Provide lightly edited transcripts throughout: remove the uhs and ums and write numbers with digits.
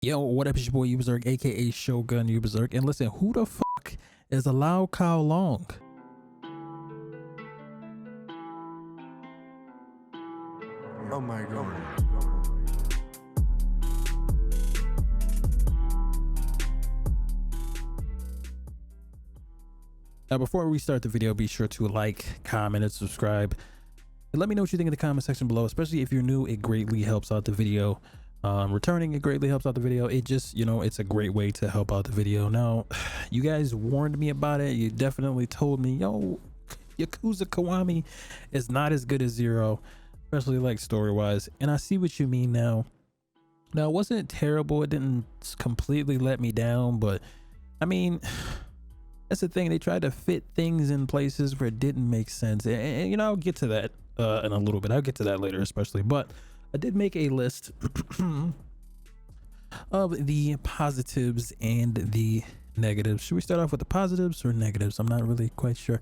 Yo, what up? It's your boy UBEZERK, aka Shogun UBEZERK. And listen, who the fuck is a Lao Kao Long? Oh my god. Now, before we start the video, be sure to like, comment, and subscribe. And let me know what you think in the comment section below, especially if you're new. It greatly helps out the video. Returning, it greatly helps out the video. It just, it's a great way to help out the video. Now, you guys warned me about it. You definitely told me, yo, Yakuza Kiwami is not as good as Zero, especially like story-wise. And I see what you mean now. Now, it wasn't terrible. It didn't completely let me down, but I mean, that's the thing. They tried to fit things in places where it didn't make sense. And I'll get to that in a little bit. I'll get to that later, especially. But I did make a list of the positives and the negatives. Should we start off with the positives or negatives? I'm not really quite sure.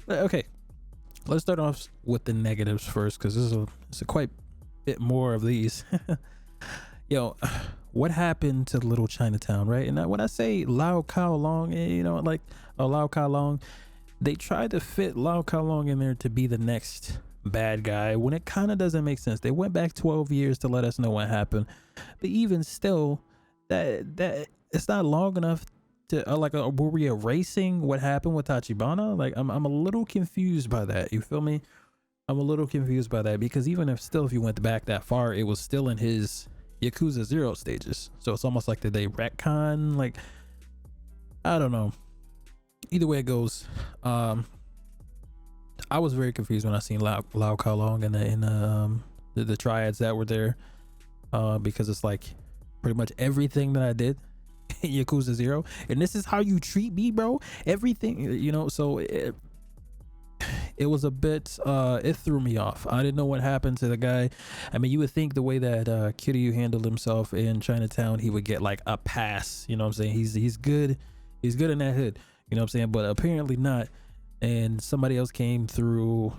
Okay, let's start off with the negatives first, because there's a quite bit more of these. Yo, what happened to Little Chinatown, right? And when I say Lao Kao Long, like Lao Kao Long, they tried to fit Lao Kao Long in there to be the next bad guy when it kind of doesn't make sense. They went back 12 years to let us know what happened, but even still, that it's not long enough to were we erasing what happened with Tachibana? Like, I'm a little confused by that. You feel me? I'm a little confused by that, because even if you went back that far, it was still in his Yakuza 0 stages. So it's almost like, did they retcon? Like, I don't know. Either way it goes, I was very confused when I seen Lao Kao Long in the triads that were there, because it's like pretty much everything that I did in Yakuza 0, and this is how you treat me, bro. Everything, so it was a bit, it threw me off. I didn't know what happened to the guy. I mean, you would think the way that Kiryu handled himself in Chinatown, he would get like a pass. You know what I'm saying? He's good in that hood. You know what I'm saying? But apparently not. And somebody else came through,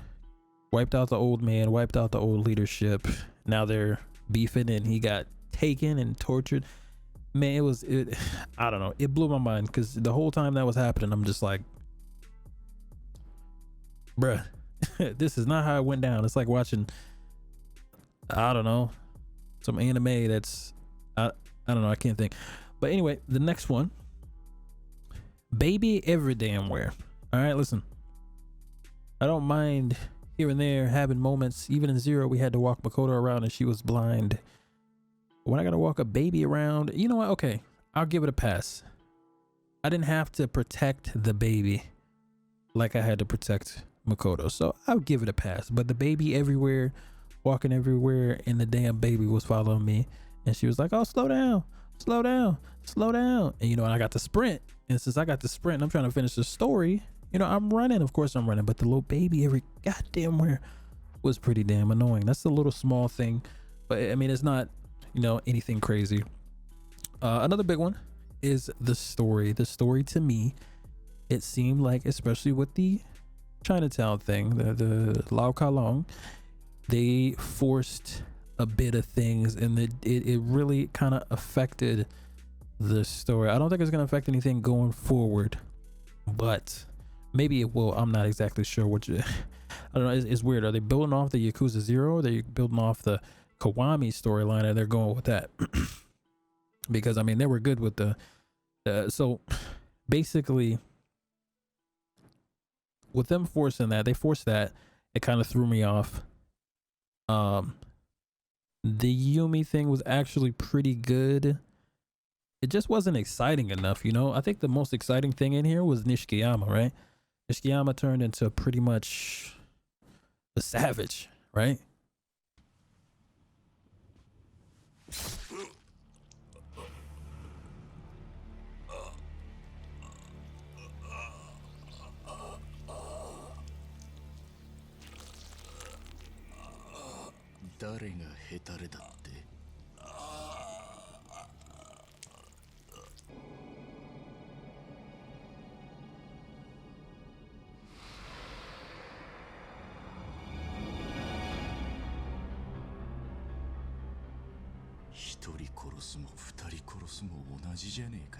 wiped out the old man, wiped out the old leadership. Now they're beefing, and he got taken and tortured. Man, I don't know. It blew my mind, because the whole time that was happening, I'm just like, bruh, this is not how it went down. It's like watching, I don't know, some anime that's, I don't know, I can't think. But anyway, the next one, baby every damn where. All right, listen, I don't mind here and there having moments. Even in 0, we had to walk Makoto around and she was blind. When I gotta walk a baby around, you know what? Okay, I'll give it a pass. I didn't have to protect the baby like I had to protect Makoto, so I'll give it a pass. But the baby everywhere, walking everywhere, and the damn baby was following me, and she was like, oh, slow down, slow down, slow down. And I got to sprint, and since I got to sprint and I'm trying to finish the story, I'm running. Of course I'm running, but the little baby every goddamn where was pretty damn annoying. That's a little small thing, but I mean, it's not anything crazy. Another big one is the story. The story, to me, it seemed like, especially with the Chinatown thing, the Lao Kao Long, they forced a bit of things, and it really kind of affected the story. I don't think it's going to affect anything going forward, but maybe it will. I'm not exactly sure I don't know. It's weird. Are they building off the Yakuza 0? Or are they building off the Kiwami storyline, and they're going with that? Because I mean, they were good with so basically, with them forcing that, they forced that, it kind of threw me off. The Yumi thing was actually pretty good. It just wasn't exciting enough, I think the most exciting thing in here was Nishikiyama, right? Nishikiyama turned into pretty much a savage, right? 一人殺すも二人殺すも同じじゃねえか。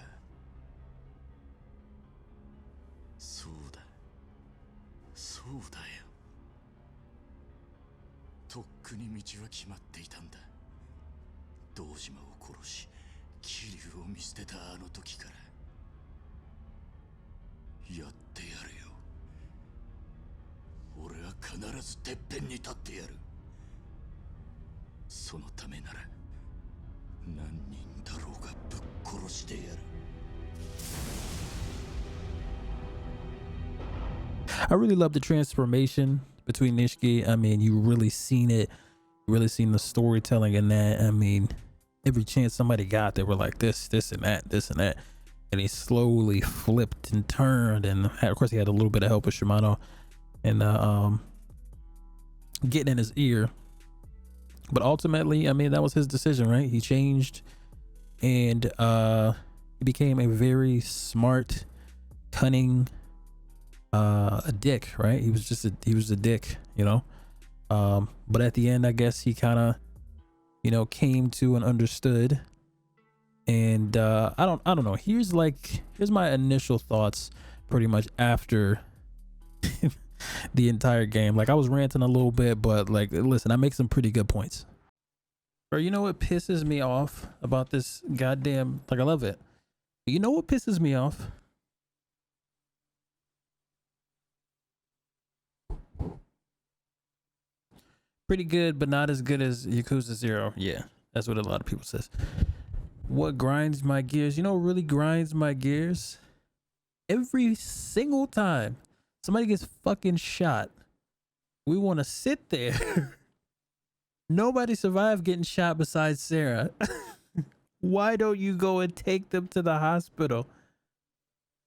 そうだ、そうだよ。とっくに道は決まっていたんだ。堂島を殺し桐生を見捨てたあの時から。やってやるよ。俺は必ずてっぺんに立ってやる。そのためなら何人だろうがぶっ殺してやる。I really love the transformation between Nishiki. I mean, you really seen it. You really seen the storytelling in that. I mean, every chance somebody got, they were like this, and that, this and that. And he slowly flipped and turned. And of course, he had a little bit of help with Shimano and getting in his ear. But ultimately, I mean, that was his decision, right? He changed and he became a very smart, cunning, a dick, right? He was a dick, you know. But at the end, I guess he kind of, you know, came to and understood. And I don't know. Here's my initial thoughts pretty much after the entire game. Like, I was ranting a little bit, but like, listen, I make some pretty good points. Bro, you know what pisses me off about this goddamn, like, I love it. You know what pisses me off? Pretty good, but not as good as Yakuza 0. Yeah, that's what a lot of people says. What grinds my gears? You know what really grinds my gears? Every single time somebody gets fucking shot, we want to sit there. Nobody survived getting shot besides Sarah. Why don't you go and take them to the hospital?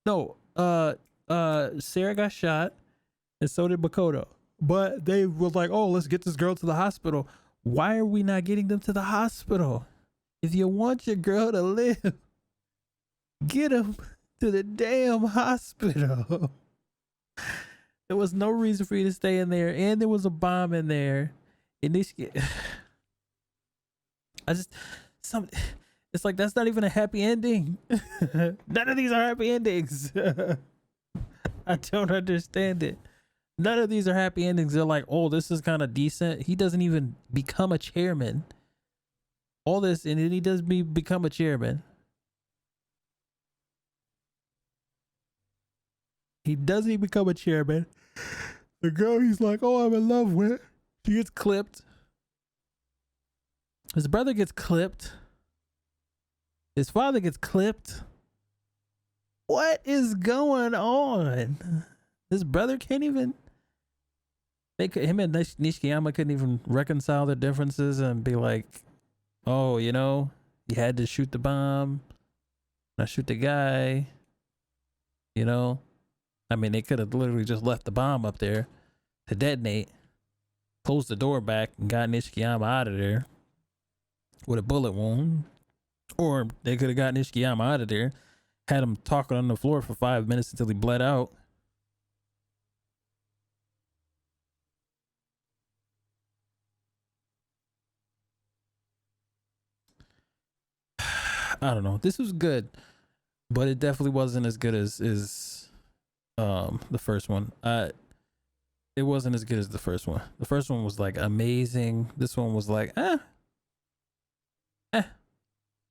No, Sarah got shot and so did Makoto. But they were like, oh, let's get this girl to the hospital. Why are we not getting them to the hospital? If you want your girl to live, get them to the damn hospital. There was no reason for you to stay in there. And there was a bomb in there. And it's like, that's not even a happy ending. None of these are happy endings. I don't understand it. None of these are happy endings. They're like, oh, this is kind of decent. He doesn't even become a chairman. All this, and then he does become a chairman. He doesn't even become a chairman. The girl he's like, oh, I'm in love with, she gets clipped. His brother gets clipped. His father gets clipped. What is going on? His brother can't even... him and Nishikiyama couldn't even reconcile their differences and be like, oh, you know, you had to shoot the bomb, not shoot the guy, you know? I mean, they could have literally just left the bomb up there to detonate, closed the door back, and got Nishikiyama out of there with a bullet wound. Or they could have got Nishikiyama out of there, had him talking on the floor for 5 minutes until he bled out. I don't know. This was good, but it definitely wasn't as good as the first one. It wasn't as good as the first one. The first one was like amazing. This one was like, all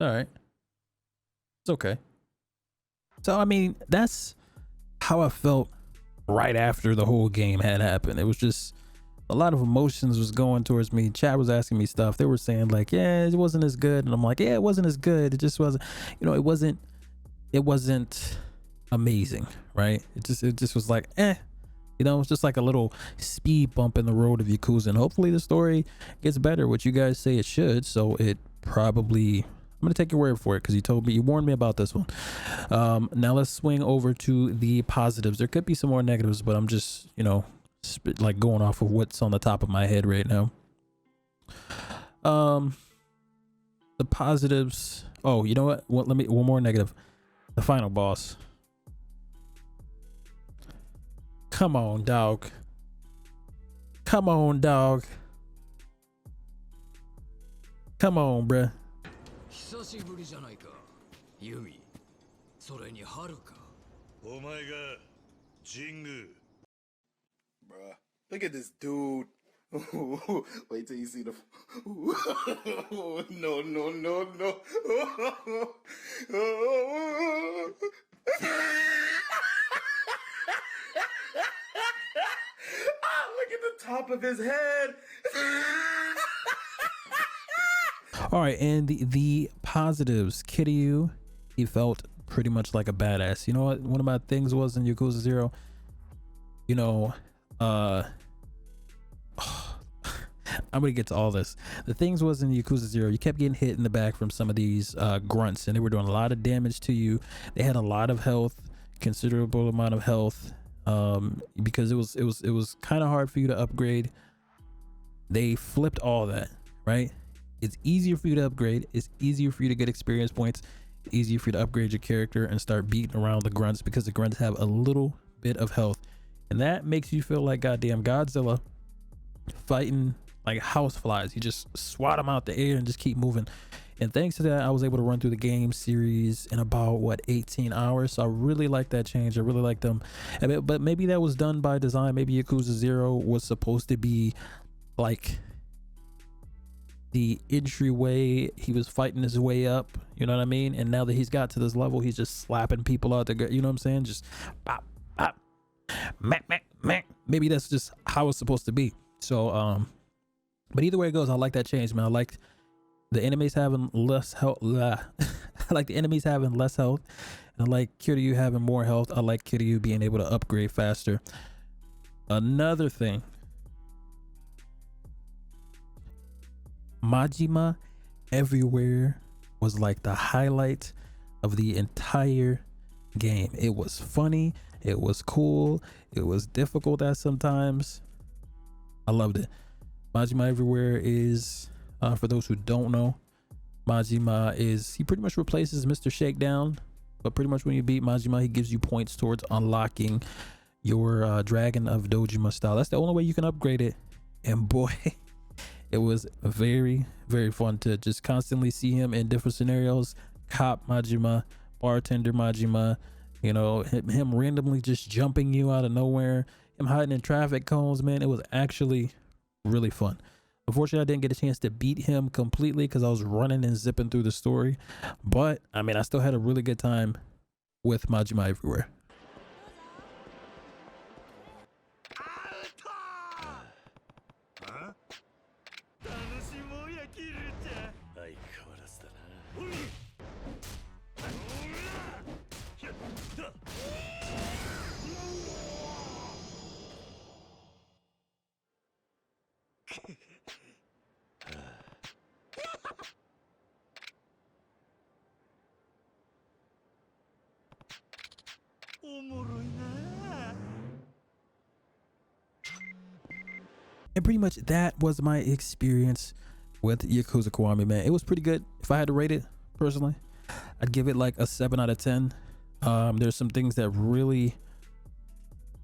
right, it's okay. So I mean, that's how I felt right after the whole game had happened. It was just a lot of emotions was going towards me. Chat was asking me stuff. They were saying like, yeah, it wasn't as good. And I'm like, yeah, it wasn't as good. It just wasn't, you know, it wasn't amazing, right? It just was like, you know, it's just like a little speed bump in the road of Yakuza. And hopefully the story gets better, which you guys say it should. So it probably, I'm going to take your word for it because you warned me about this one. Now let's swing over to the positives. There could be some more negatives, but I'm just, you know, like going off of what's on the top of my head right now. The positives. Oh, you know what? One more negative. The final boss. Come on, dog. Come on, dog. Come on, bruh. 久しぶりじゃないか。ユミ、それにハルか。お前が神宮。 Bruh. Look at this dude. Wait till you see the. No, no, no, no. Look at the top of his head. All right, and the positives. Kiryu, he felt pretty much like a badass. You know what? One of my things was in Yakuza 0, you know, I'm gonna get to all this. The things was in Yakuza 0, you kept getting hit in the back from some of these grunts, and they were doing a lot of damage to you. They had a lot of health, considerable amount of health, because it was kind of hard for you to upgrade. They flipped all that, right? It's easier for you to upgrade. It's easier for you to get experience points. It's easier for you to upgrade your character and start beating around the grunts, because the grunts have a little bit of health, and that makes you feel like goddamn Godzilla fighting like house flies. You just swat them out the air and just keep moving. And thanks to that, I was able to run through the game series in about 18 hours. So I really like that change. I really like them. But maybe that was done by design. Maybe Yakuza 0 was supposed to be like the entryway. He was fighting his way up, you know what I mean? And now that he's got to this level, he's just slapping people out there, you know what I'm saying? Just pop, pop, mac, mac, mac. Maybe that's just how it's supposed to be. So but either way it goes, I like that change, man. I like the enemies having less health. I like the enemies having less health, and I like Kiryu having more health. I like Kiryu being able to upgrade faster. Another thing, Majima everywhere was like the highlight of the entire game. It was funny, it was cool, it was difficult at sometimes. I loved it. Majima everywhere is, for those who don't know, Majima is, he pretty much replaces Mr. Shakedown, but pretty much when you beat Majima, he gives you points towards unlocking your Dragon of Dojima style. That's the only way you can upgrade it. And boy, it was very, very fun to just constantly see him in different scenarios. Cop Majima, bartender Majima, you know, him randomly just jumping you out of nowhere, him hiding in traffic cones, man. It was actually really fun. Unfortunately, I didn't get a chance to beat him completely because I was running and zipping through the story. But I mean, I still had a really good time with Majima everywhere. And pretty much that was my experience with Yakuza Kiwami, man. It was pretty good. If I had to rate it personally, I'd give it like a 7 out of 10. There's some things that really,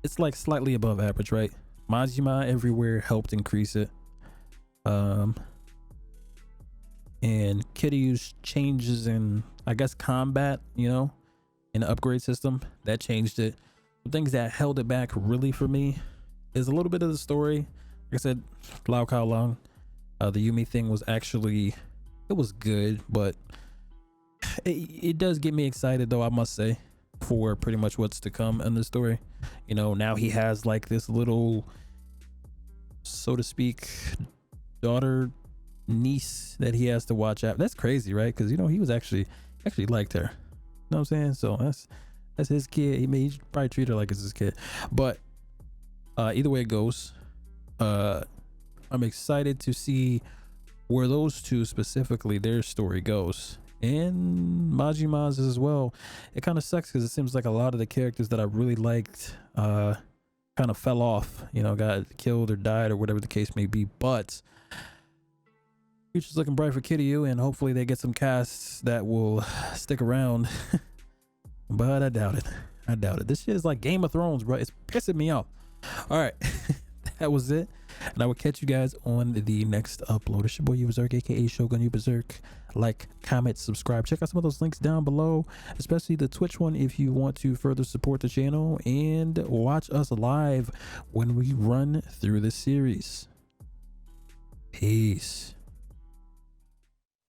it's like slightly above average, right? Majima everywhere helped increase it. And Kiryu's changes in, I guess, combat, you know, in the upgrade system, that changed it. The things that held it back really for me is a little bit of the story. Like I said, Lao Kao Long, the Yumi thing was actually, it was good, but it does get me excited though, I must say, for pretty much what's to come in the story. You know, now he has like this little, so to speak, daughter, niece that he has to watch out. That's crazy, right? Because, you know, he was actually liked her. You know what I'm saying? So that's his kid. He should probably treat her like it's his kid. But either way it goes, I'm excited to see where those two specifically, their story goes, and Majima's as well. It kind of sucks because it seems like a lot of the characters that I really liked kind of fell off, you know, got killed or died or whatever the case may be. But future's looking bright for Kiryu, and hopefully they get some casts that will stick around. But I doubt it. This shit is like Game of Thrones, bro. It's pissing me off. All right. That was it, and I will catch you guys on the next upload. It's your boy UBEZERK, aka Shogun UBEZERK. like, comment, subscribe. Check out some of those links down below, especially the Twitch one if you want to further support the channel, and watch us live when we run through the series. Peace.